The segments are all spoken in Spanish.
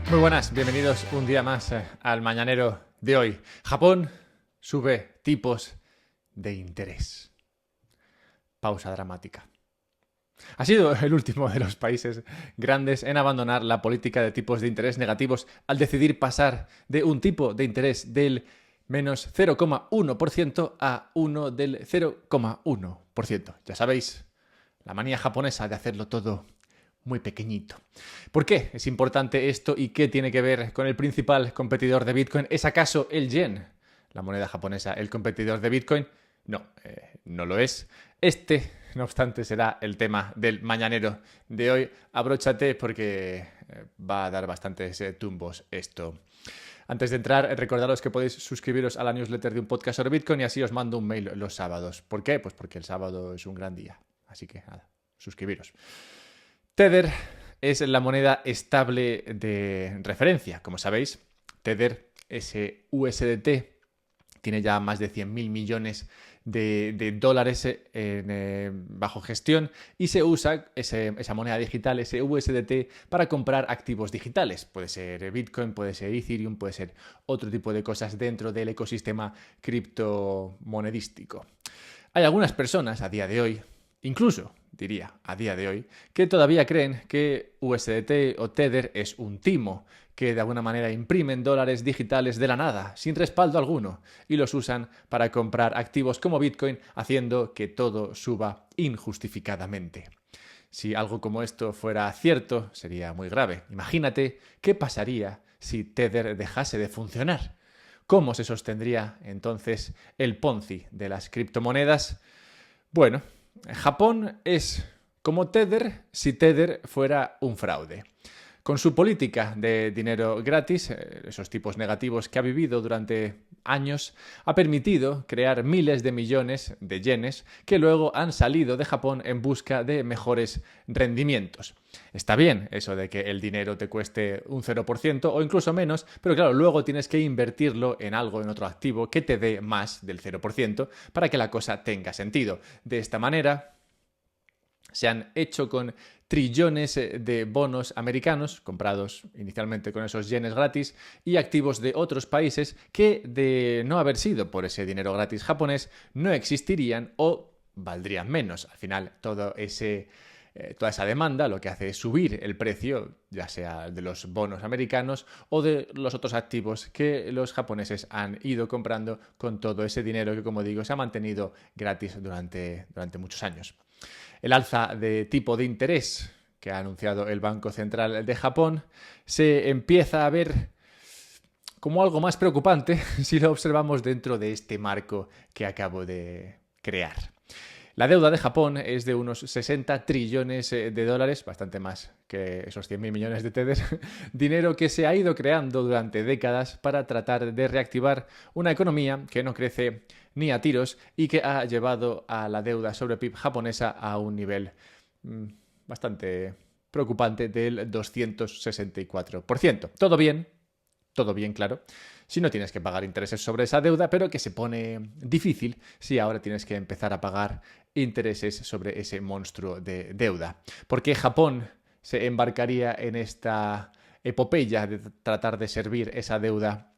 Muy buenas, bienvenidos un día más al Mañanero de hoy. Japón sube tipos de interés. Pausa dramática. Ha sido el último de los países grandes en abandonar la política de tipos de interés negativos al decidir pasar de un tipo de interés del menos 0,1% a uno del 0,1%. Ya sabéis, la manía japonesa de hacerlo todo muy pequeñito. ¿Por qué es importante esto y qué tiene que ver con el principal competidor de Bitcoin? ¿Es acaso el yen, la moneda japonesa, el competidor de Bitcoin? No, no lo es. Este, no obstante, será el tema del mañanero de hoy. Abróchate porque va a dar bastantes tumbos esto. Antes de entrar, recordaros que podéis suscribiros a la newsletter de un podcast sobre Bitcoin y así os mando un mail los sábados. ¿Por qué? Pues porque el sábado es un gran día. Así que nada, suscribiros. Tether es la moneda estable de referencia. Como sabéis, Tether, ese USDT, tiene ya más de 100.000 millones de dólares bajo gestión y se usa esa moneda digital, ese USDT, para comprar activos digitales. Puede ser Bitcoin, puede ser Ethereum, puede ser otro tipo de cosas dentro del ecosistema criptomonedístico. Hay algunas personas a día de hoy, incluso diría a día de hoy, que todavía creen que USDT o Tether es un timo, que de alguna manera imprimen dólares digitales de la nada, sin respaldo alguno, y los usan para comprar activos como Bitcoin, haciendo que todo suba injustificadamente. Si algo como esto fuera cierto, sería muy grave. Imagínate qué pasaría si Tether dejase de funcionar. ¿Cómo se sostendría entonces el Ponzi de las criptomonedas? Bueno, Japón es como Tether si Tether fuera un fraude. Con su política de dinero gratis, esos tipos negativos que ha vivido durante años, ha permitido crear miles de millones de yenes que luego han salido de Japón en busca de mejores rendimientos. Está bien eso de que el dinero te cueste un 0% o incluso menos, pero claro, luego tienes que invertirlo en algo, en otro activo que te dé más del 0% para que la cosa tenga sentido. De esta manera, se han hecho con trillones de bonos americanos, comprados inicialmente con esos yenes gratis, y activos de otros países que, de no haber sido por ese dinero gratis japonés, no existirían o valdrían menos. Al final, toda esa demanda lo que hace es subir el precio, ya sea de los bonos americanos o de los otros activos que los japoneses han ido comprando con todo ese dinero que, como digo, se ha mantenido gratis durante muchos años. El alza de tipo de interés que ha anunciado el Banco Central de Japón se empieza a ver como algo más preocupante si lo observamos dentro de este marco que acabo de crear. La deuda de Japón es de unos 60 trillones de dólares, bastante más que esos 100.000 millones de TEDs, dinero que se ha ido creando durante décadas para tratar de reactivar una economía que no crece ni a tiros y que ha llevado a la deuda sobre PIB japonesa a un nivel bastante preocupante del 264%. Todo bien, claro, si no tienes que pagar intereses sobre esa deuda, pero que se pone difícil si ahora tienes que empezar a pagar intereses sobre ese monstruo de deuda. ¿Por qué Japón se embarcaría en esta epopeya de tratar de servir esa deuda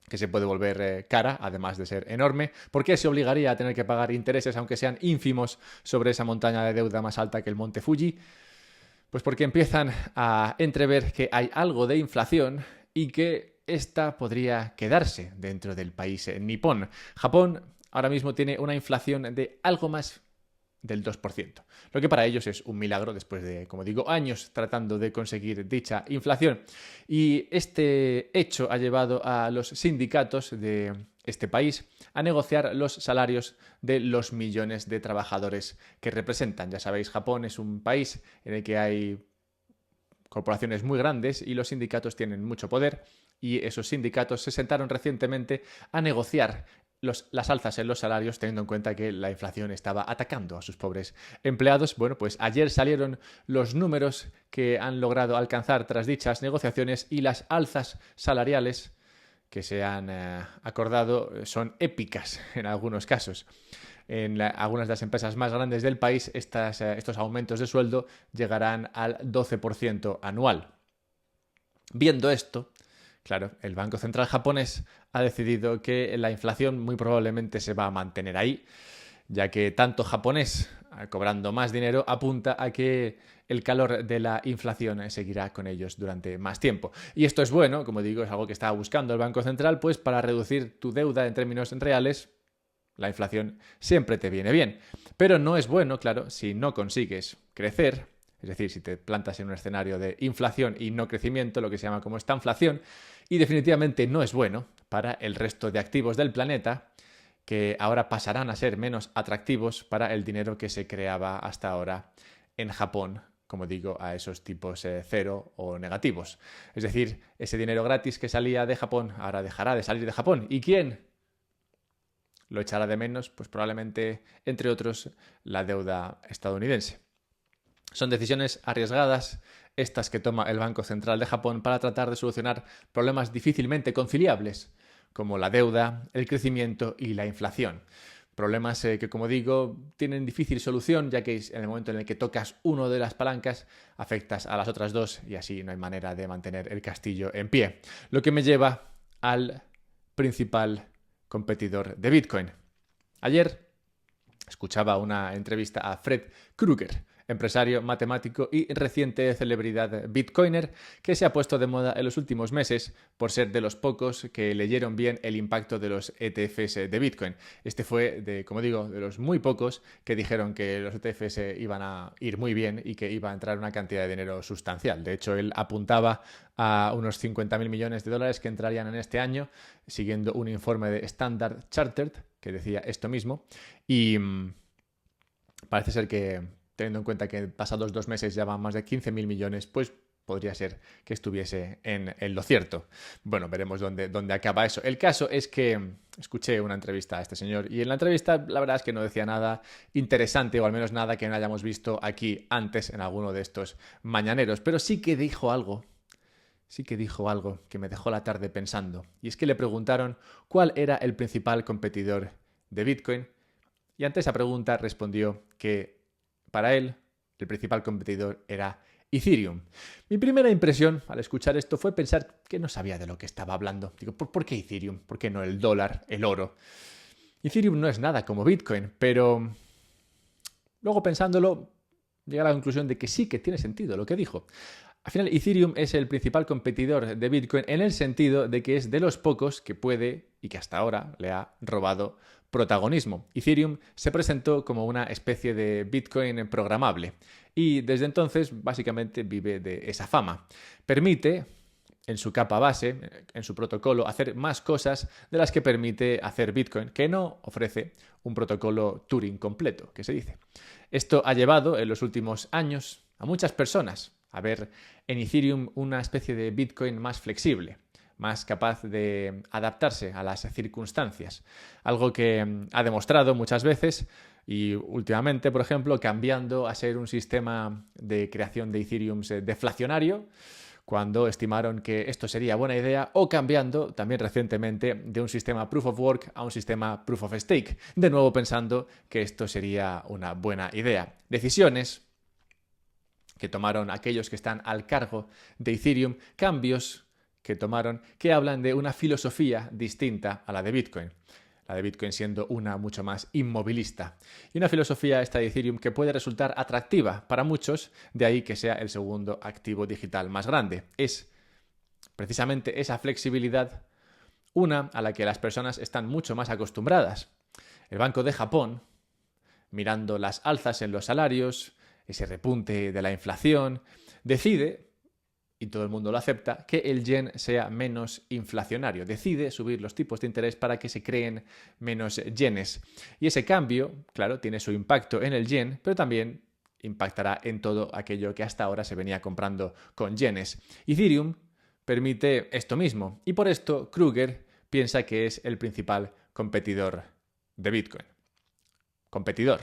que se puede volver cara, además de ser enorme? ¿Por qué se obligaría a tener que pagar intereses, aunque sean ínfimos, sobre esa montaña de deuda más alta que el monte Fuji? Pues porque empiezan a entrever que hay algo de inflación y que esta podría quedarse dentro del país nipón. Japón ahora mismo tiene una inflación de algo más del 2%, lo que para ellos es un milagro después de, como digo, años tratando de conseguir dicha inflación. Y este hecho ha llevado a los sindicatos de este país a negociar los salarios de los millones de trabajadores que representan. Ya sabéis, Japón es un país en el que hay corporaciones muy grandes y los sindicatos tienen mucho poder, y esos sindicatos se sentaron recientemente a negociar las alzas en los salarios, teniendo en cuenta que la inflación estaba atacando a sus pobres empleados. Bueno, pues ayer salieron los números que han logrado alcanzar tras dichas negociaciones y las alzas salariales que se han acordado son épicas en algunos casos. En algunas de las empresas más grandes del país, estos aumentos de sueldo llegarán al 12% anual. Viendo esto, claro, el Banco Central japonés ha decidido que la inflación muy probablemente se va a mantener ahí, ya que tanto japonés cobrando más dinero apunta a que el calor de la inflación seguirá con ellos durante más tiempo. Y esto es bueno, como digo, es algo que estaba buscando el Banco Central, pues para reducir tu deuda en términos reales, la inflación siempre te viene bien. Pero no es bueno, claro, si no consigues crecer, es decir, si te plantas en un escenario de inflación y no crecimiento, lo que se llama como estanflación, y definitivamente no es bueno para el resto de activos del planeta, que ahora pasarán a ser menos atractivos para el dinero que se creaba hasta ahora en Japón, como digo, a esos tipos cero o negativos. Es decir, ese dinero gratis que salía de Japón ahora dejará de salir de Japón. ¿Y quién lo echará de menos? Pues probablemente, entre otros, la deuda estadounidense. Son decisiones arriesgadas estas que toma el Banco Central de Japón para tratar de solucionar problemas difícilmente conciliables, como la deuda, el crecimiento y la inflación. Problemas que, como digo, tienen difícil solución, ya que en el momento en el que tocas una de las palancas, afectas a las otras dos y así no hay manera de mantener el castillo en pie. Lo que me lleva al principal competidor de Bitcoin. Ayer escuchaba una entrevista a Fred Krueger, empresario, matemático y reciente celebridad bitcoiner que se ha puesto de moda en los últimos meses por ser de los pocos que leyeron bien el impacto de los ETFs de Bitcoin. Este fue, como digo, de los muy pocos que dijeron que los ETFs iban a ir muy bien y que iba a entrar una cantidad de dinero sustancial. De hecho, él apuntaba a unos 50.000 millones de dólares que entrarían en este año, siguiendo un informe de Standard Chartered que decía esto mismo. Y parece ser que, teniendo en cuenta que pasados 2 meses ya van más de 15.000 millones, pues podría ser que estuviese en lo cierto. Bueno, veremos dónde acaba eso. El caso es que escuché una entrevista a este señor y en la entrevista la verdad es que no decía nada interesante, o al menos nada que no hayamos visto aquí antes en alguno de estos mañaneros, pero sí que dijo algo que me dejó la tarde pensando. Y es que le preguntaron cuál era el principal competidor de Bitcoin y ante esa pregunta respondió que para él el principal competidor era Ethereum. Mi primera impresión al escuchar esto fue pensar que no sabía de lo que estaba hablando. Digo, ¿por qué Ethereum? ¿Por qué no el dólar, el oro? Ethereum no es nada como Bitcoin, pero luego pensándolo llegué a la conclusión de que sí que tiene sentido lo que dijo. Al final, Ethereum es el principal competidor de Bitcoin en el sentido de que es de los pocos que puede y que hasta ahora le ha robado protagonismo. Ethereum se presentó como una especie de Bitcoin programable y desde entonces básicamente vive de esa fama. Permite, en su capa base, en su protocolo, hacer más cosas de las que permite hacer Bitcoin, que no ofrece un protocolo Turing completo, que se dice. Esto ha llevado en los últimos años a muchas personas a ver en Ethereum una especie de Bitcoin más flexible, más capaz de adaptarse a las circunstancias. Algo que ha demostrado muchas veces y últimamente, por ejemplo, cambiando a ser un sistema de creación de Ethereum deflacionario, cuando estimaron que esto sería buena idea, o cambiando también recientemente de un sistema Proof of Work a un sistema Proof of Stake, de nuevo pensando que esto sería una buena idea. Decisiones que tomaron aquellos que están al cargo de Ethereum, cambios que tomaron que hablan de una filosofía distinta a la de Bitcoin. La de Bitcoin siendo una mucho más inmovilista. Y una filosofía esta de Ethereum que puede resultar atractiva para muchos, de ahí que sea el segundo activo digital más grande. Es precisamente esa flexibilidad una a la que las personas están mucho más acostumbradas. El Banco de Japón, mirando las alzas en los salarios, ese repunte de la inflación, decide, y todo el mundo lo acepta, que el yen sea menos inflacionario. Decide subir los tipos de interés para que se creen menos yenes. Y ese cambio, claro, tiene su impacto en el yen, pero también impactará en todo aquello que hasta ahora se venía comprando con yenes. Ethereum permite esto mismo, y por esto Krueger piensa que es el principal competidor de Bitcoin. Competidor,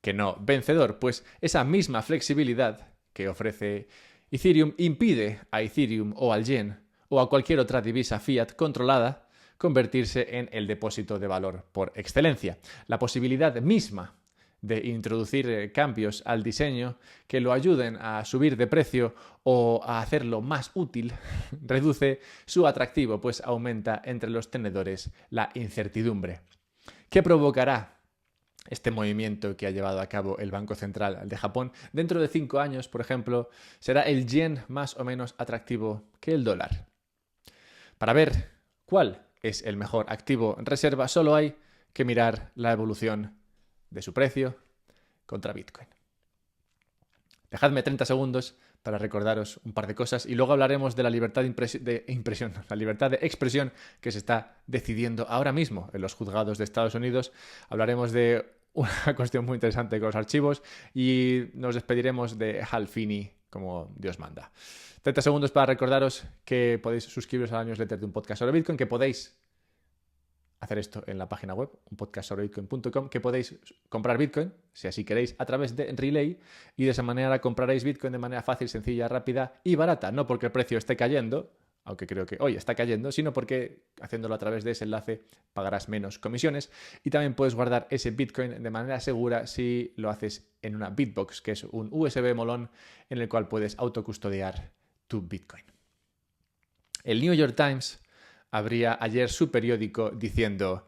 que no vencedor, pues esa misma flexibilidad que ofrece Ethereum impide a Ethereum o al yen o a cualquier otra divisa fiat controlada convertirse en el depósito de valor por excelencia. La posibilidad misma de introducir cambios al diseño que lo ayuden a subir de precio o a hacerlo más útil, reduce su atractivo, pues aumenta entre los tenedores la incertidumbre. ¿Qué provocará este movimiento que ha llevado a cabo el Banco Central de Japón? Dentro de 5 años, por ejemplo, será el yen más o menos atractivo que el dólar. Para ver cuál es el mejor activo en reserva, solo hay que mirar la evolución de su precio contra Bitcoin. Dejadme 30 segundos para recordaros un par de cosas y luego hablaremos de la libertad la libertad de expresión que se está decidiendo ahora mismo en los juzgados de Estados Unidos. Hablaremos de una cuestión muy interesante con los archivos y nos despediremos de Hal Finney como Dios manda. 30 segundos para recordaros que podéis suscribiros a la newsletter de Un Podcast sobre Bitcoin, que podéis hacer esto en la página web, unpodcastsobrebitcoin.com, que podéis comprar Bitcoin, si así queréis, a través de Relay, y de esa manera compraréis Bitcoin de manera fácil, sencilla, rápida y barata, no porque el precio esté cayendo, aunque creo que hoy está cayendo, sino porque haciéndolo a través de ese enlace pagarás menos comisiones y también puedes guardar ese Bitcoin de manera segura si lo haces en una Bitbox, que es un USB molón en el cual puedes autocustodiar tu Bitcoin. El New York Times abría ayer su periódico diciendo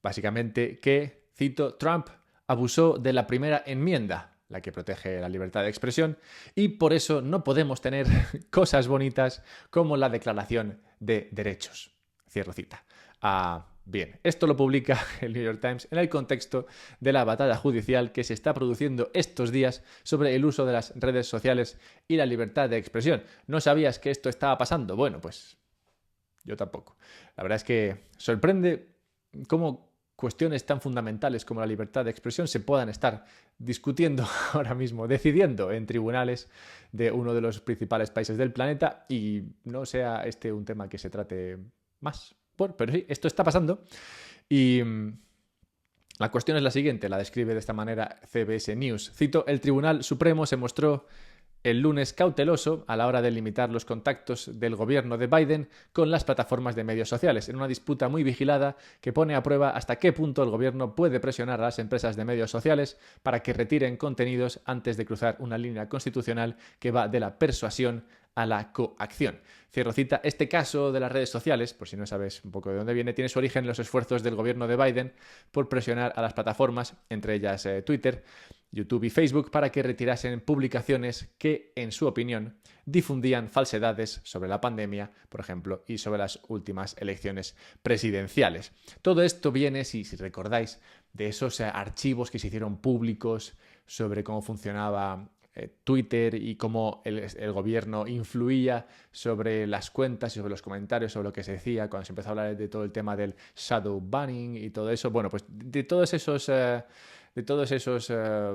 básicamente que, cito, Trump abusó de la primera enmienda, la que protege la libertad de expresión, y por eso no podemos tener cosas bonitas como la Declaración de Derechos. Cierro cita. Bien, esto lo publica el New York Times en el contexto de la batalla judicial que se está produciendo estos días sobre el uso de las redes sociales y la libertad de expresión. ¿No sabías que esto estaba pasando? Bueno, pues yo tampoco. La verdad es que sorprende cómo cuestiones tan fundamentales como la libertad de expresión se puedan estar discutiendo ahora mismo, decidiendo en tribunales de uno de los principales países del planeta y no sea este un tema que se trate más. Bueno, pero sí, esto está pasando y la cuestión es la siguiente, la describe de esta manera CBS News. Cito, el Tribunal Supremo se mostró el lunes cauteloso a la hora de limitar los contactos del gobierno de Biden con las plataformas de medios sociales, en una disputa muy vigilada que pone a prueba hasta qué punto el gobierno puede presionar a las empresas de medios sociales para que retiren contenidos antes de cruzar una línea constitucional que va de la persuasión a la coacción. Cierro cita. Este caso de las redes sociales, por si no sabes un poco de dónde viene, tiene su origen en los esfuerzos del gobierno de Biden por presionar a las plataformas, entre ellas Twitter, YouTube y Facebook, para que retirasen publicaciones que, en su opinión, difundían falsedades sobre la pandemia, por ejemplo, y sobre las últimas elecciones presidenciales. Todo esto viene, si recordáis, de esos archivos que se hicieron públicos sobre cómo funcionaba Twitter y cómo el gobierno influía sobre las cuentas y sobre los comentarios, sobre lo que se decía cuando se empezó a hablar de todo el tema del shadow banning y todo eso. Bueno, pues de todos esos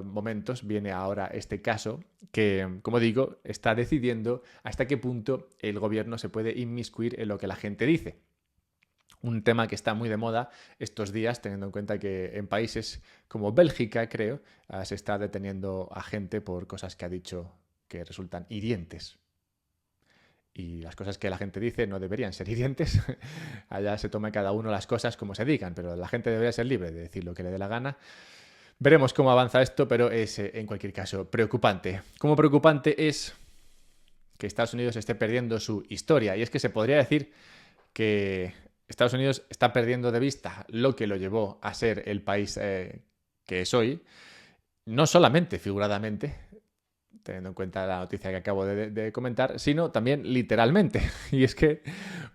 momentos viene ahora este caso que, como digo, está decidiendo hasta qué punto el gobierno se puede inmiscuir en lo que la gente dice. Un tema que está muy de moda estos días, teniendo en cuenta que en países como Bélgica, creo, se está deteniendo a gente por cosas que ha dicho que resultan hirientes. Y las cosas que la gente dice no deberían ser hirientes. Allá se toma cada uno las cosas como se digan, pero la gente debería ser libre de decir lo que le dé la gana. Veremos cómo avanza esto, pero es en cualquier caso preocupante. Como preocupante es que Estados Unidos esté perdiendo su historia. Y es que se podría decir que Estados Unidos está perdiendo de vista lo que lo llevó a ser el país que es hoy, no solamente figuradamente, teniendo en cuenta la noticia que acabo de comentar, sino también literalmente. Y es que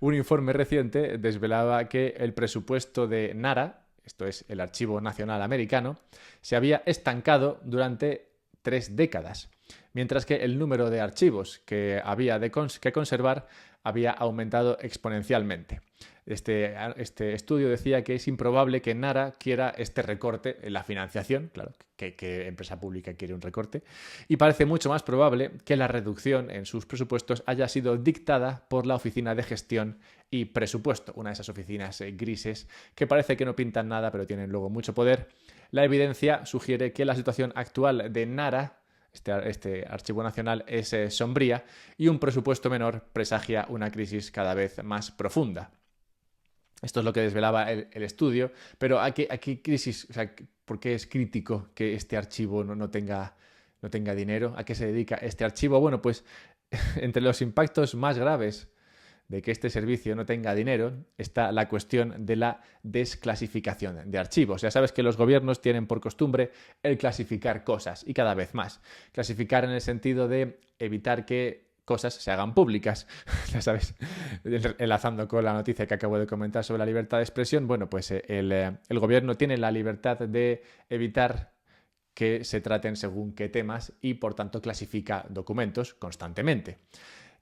un informe reciente desvelaba que el presupuesto de NARA, esto es el Archivo Nacional Americano, se había estancado durante 3 décadas, mientras que el número de archivos que había que conservar había aumentado exponencialmente. Este estudio decía que es improbable que NARA quiera este recorte en la financiación, claro, que empresa pública quiere un recorte, y parece mucho más probable que la reducción en sus presupuestos haya sido dictada por la Oficina de Gestión y Presupuesto, una de esas oficinas grises que parece que no pintan nada pero tienen luego mucho poder. La evidencia sugiere que la situación actual de NARA, este archivo nacional, es sombría y un presupuesto menor presagia una crisis cada vez más profunda. Esto es lo que desvelaba el estudio, pero ¿a qué crisis, o sea, por qué es crítico que este archivo no tenga dinero? ¿A qué se dedica este archivo? Bueno, pues entre los impactos más graves de que este servicio no tenga dinero está la cuestión de la desclasificación de archivos. Ya sabes que los gobiernos tienen por costumbre el clasificar cosas y cada vez más. Clasificar en el sentido de evitar que cosas se hagan públicas. Ya sabes, enlazando con la noticia que acabo de comentar sobre la libertad de expresión, bueno, pues el gobierno tiene la libertad de evitar que se traten según qué temas y por tanto clasifica documentos constantemente.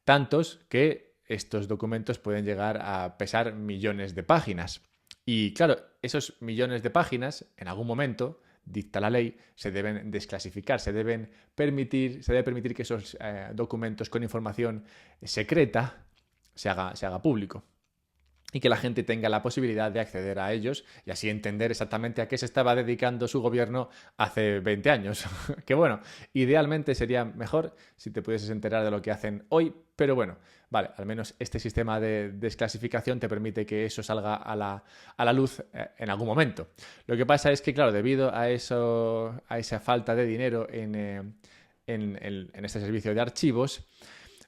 Tantos que estos documentos pueden llegar a pesar millones de páginas. Y claro, esos millones de páginas, en algún momento, dicta la ley, se deben desclasificar, se debe permitir que esos documentos con información secreta se haga público y que la gente tenga la posibilidad de acceder a ellos y así entender exactamente a qué se estaba dedicando su gobierno hace 20 años. Que bueno, idealmente sería mejor si te pudieses enterar de lo que hacen hoy, pero bueno, vale, al menos este sistema de desclasificación te permite que eso salga a la luz en algún momento. Lo que pasa es que, claro, debido a esa falta de dinero en este servicio de archivos,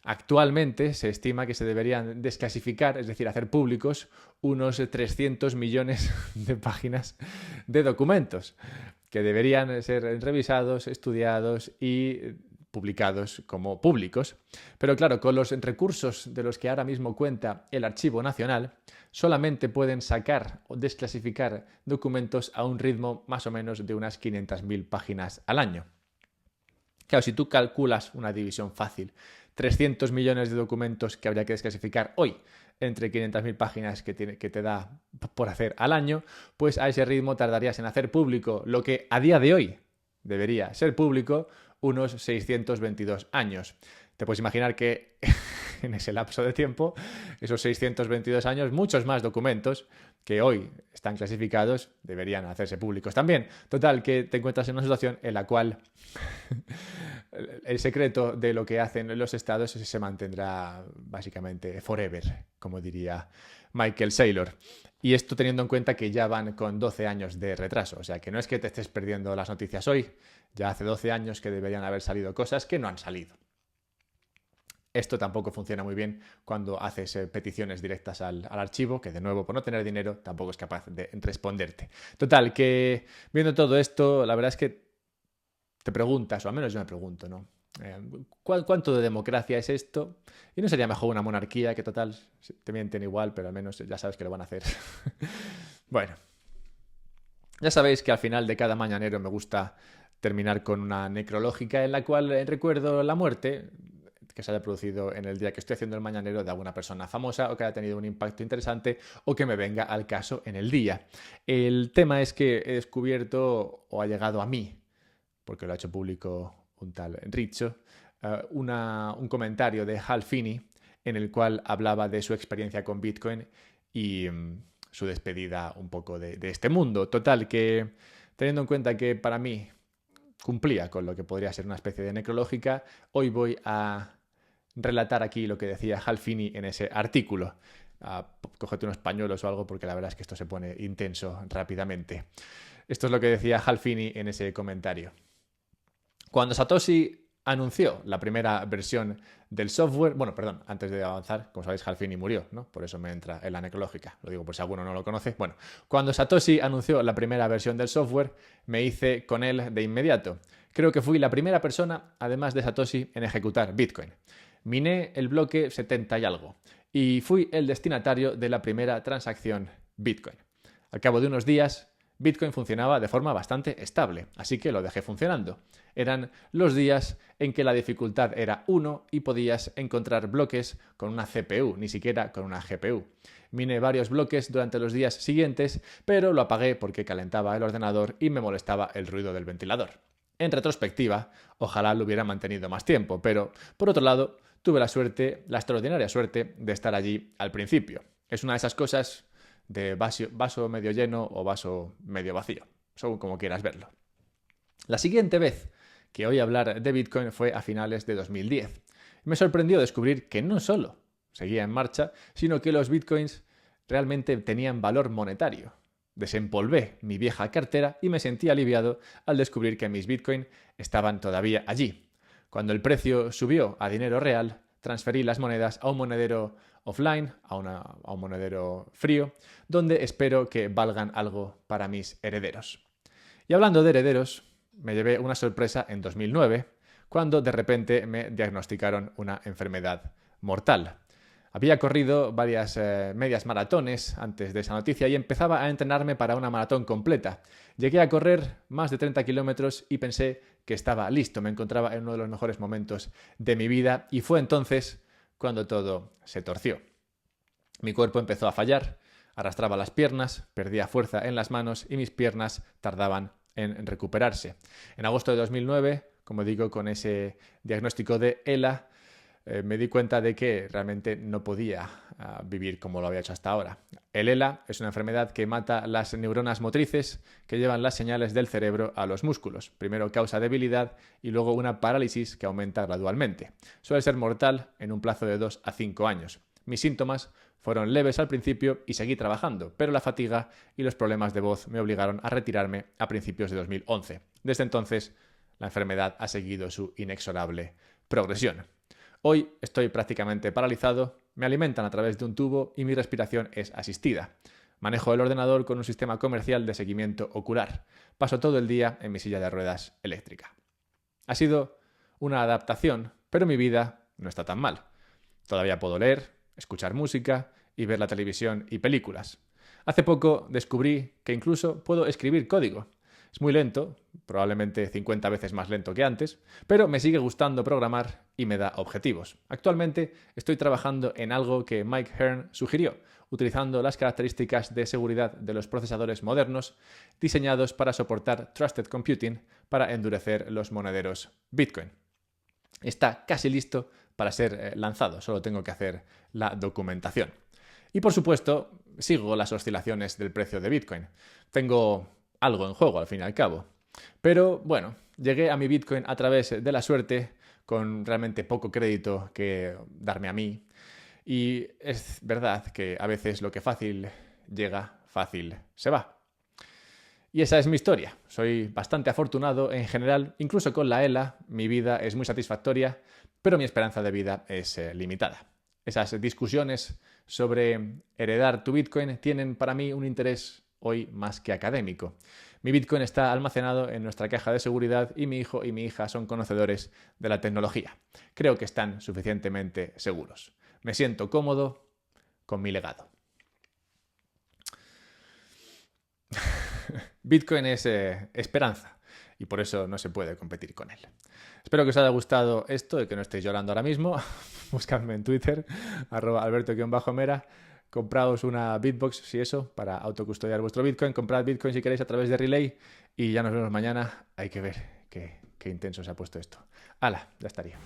actualmente se estima que se deberían desclasificar, es decir, hacer públicos, unos 300 millones de páginas de documentos que deberían ser revisados, estudiados y publicados como públicos. Pero claro, con los recursos de los que ahora mismo cuenta el Archivo Nacional, solamente pueden sacar o desclasificar documentos a un ritmo más o menos de unas 500.000 páginas al año. Claro, si tú calculas una división fácil, 300 millones de documentos que habría que desclasificar hoy entre 500.000 páginas que te da por hacer al año, pues a ese ritmo tardarías en hacer público lo que a día de hoy debería ser público unos 622 años. Te puedes imaginar que en ese lapso de tiempo, esos 622 años, muchos más documentos que hoy están clasificados deberían hacerse públicos también. Total, que te encuentras en una situación en la cual el secreto de lo que hacen los estados se mantendrá básicamente forever, como diría Michael Saylor. Y esto teniendo en cuenta que ya van con 12 años de retraso. O sea, que no es que te estés perdiendo las noticias hoy, ya hace 12 años que deberían haber salido cosas que no han salido. Esto tampoco funciona muy bien cuando haces peticiones directas al archivo, que de nuevo, por no tener dinero, tampoco es capaz de responderte. Total, que viendo todo esto, la verdad es que te preguntas, o al menos yo me pregunto, ¿no? ¿Cuánto de democracia es esto? ¿Y no sería mejor una monarquía que total te mienten igual, pero al menos ya sabes que lo van a hacer? Bueno, ya sabéis que al final de cada mañanero me gusta terminar con una necrológica en la cual recuerdo la muerte que se haya producido en el día que estoy haciendo el mañanero de alguna persona famosa o que haya tenido un impacto interesante o que me venga al caso en el día. El tema es que he descubierto, o ha llegado a mí, porque lo ha hecho público un tal Richo, un comentario de Hal Finney en el cual hablaba de su experiencia con Bitcoin y su despedida un poco de este mundo. Total, que teniendo en cuenta que para mí cumplía con lo que podría ser una especie de necrológica, hoy voy a relatar aquí lo que decía Hal Finney en ese artículo. Cógete unos pañuelos o algo porque la verdad es que esto se pone intenso rápidamente. Esto es lo que decía Hal Finney en ese comentario. Cuando Satoshi anunció la primera versión del software, bueno, perdón, antes de avanzar, como sabéis, Hal Finney murió, ¿no? Por eso me entra en la necrológica, lo digo por si alguno no lo conoce. Bueno, cuando Satoshi anunció la primera versión del software, me hice con él de inmediato. Creo que fui la primera persona, además de Satoshi, en ejecutar Bitcoin. Miné el bloque 70 y algo, y fui el destinatario de la primera transacción Bitcoin. Al cabo de unos días, Bitcoin funcionaba de forma bastante estable, así que lo dejé funcionando. Eran los días en que la dificultad era 1 y podías encontrar bloques con una CPU, ni siquiera con una GPU. Miné varios bloques durante los días siguientes, pero lo apagué porque calentaba el ordenador y me molestaba el ruido del ventilador. En retrospectiva, ojalá lo hubiera mantenido más tiempo, pero por otro lado, tuve la extraordinaria suerte de estar allí al principio. Es una de esas cosas de vaso medio lleno o vaso medio vacío, según como quieras verlo. La siguiente vez que oí hablar de Bitcoin fue a finales de 2010. Me sorprendió descubrir que no solo seguía en marcha, sino que los Bitcoins realmente tenían valor monetario. Desempolvé mi vieja cartera y me sentí aliviado al descubrir que mis Bitcoin estaban todavía allí. Cuando el precio subió a dinero real, transferí las monedas a un monedero offline, a un monedero frío, donde espero que valgan algo para mis herederos. Y hablando de herederos, me llevé una sorpresa en 2009, cuando de repente me diagnosticaron una enfermedad mortal. Había corrido varias medias maratones antes de esa noticia y empezaba a entrenarme para una maratón completa. Llegué a correr más de 30 kilómetros y pensé que estaba listo, me encontraba en uno de los mejores momentos de mi vida y fue entonces cuando todo se torció. Mi cuerpo empezó a fallar, arrastraba las piernas, perdía fuerza en las manos y mis piernas tardaban en recuperarse. En agosto de 2009, como digo, con ese diagnóstico de ELA, me di cuenta de que realmente no podía vivir como lo había hecho hasta ahora. El ELA es una enfermedad que mata las neuronas motrices que llevan las señales del cerebro a los músculos. Primero causa debilidad y luego una parálisis que aumenta gradualmente. Suele ser mortal en un plazo de 2 a 5 años. Mis síntomas fueron leves al principio y seguí trabajando, pero la fatiga y los problemas de voz me obligaron a retirarme a principios de 2011. Desde entonces, la enfermedad ha seguido su inexorable progresión. Hoy estoy prácticamente paralizado, me alimentan a través de un tubo y mi respiración es asistida. Manejo el ordenador con un sistema comercial de seguimiento ocular. Paso todo el día en mi silla de ruedas eléctrica. Ha sido una adaptación, pero mi vida no está tan mal. Todavía puedo leer, escuchar música y ver la televisión y películas. Hace poco descubrí que incluso puedo escribir código. Es muy lento, probablemente 50 veces más lento que antes, pero me sigue gustando programar y me da objetivos. Actualmente estoy trabajando en algo que Mike Hearn sugirió, utilizando las características de seguridad de los procesadores modernos diseñados para soportar Trusted Computing para endurecer los monederos Bitcoin. Está casi listo para ser lanzado, solo tengo que hacer la documentación. Y por supuesto, sigo las oscilaciones del precio de Bitcoin. Tengo algo en juego al fin y al cabo. Pero bueno, llegué a mi Bitcoin a través de la suerte, con realmente poco crédito que darme a mí. Y es verdad que a veces lo que fácil llega, fácil se va. Y esa es mi historia. Soy bastante afortunado en general, incluso con la ELA, mi vida es muy satisfactoria, pero mi esperanza de vida es limitada. Esas discusiones sobre heredar tu Bitcoin tienen para mí un interés hoy más que académico. Mi Bitcoin está almacenado en nuestra caja de seguridad y mi hijo y mi hija son conocedores de la tecnología. Creo que están suficientemente seguros. Me siento cómodo con mi legado. Bitcoin es esperanza y por eso no se puede competir con él. Espero que os haya gustado esto y que no estéis llorando ahora mismo. Buscadme en Twitter, @alberto_mera. Compraos una Bitbox, si eso, para autocustodiar vuestro Bitcoin. Comprad Bitcoin si queréis a través de Relay y ya nos vemos mañana. Hay que ver qué intenso se ha puesto esto. ¡Hala! Ya estaría.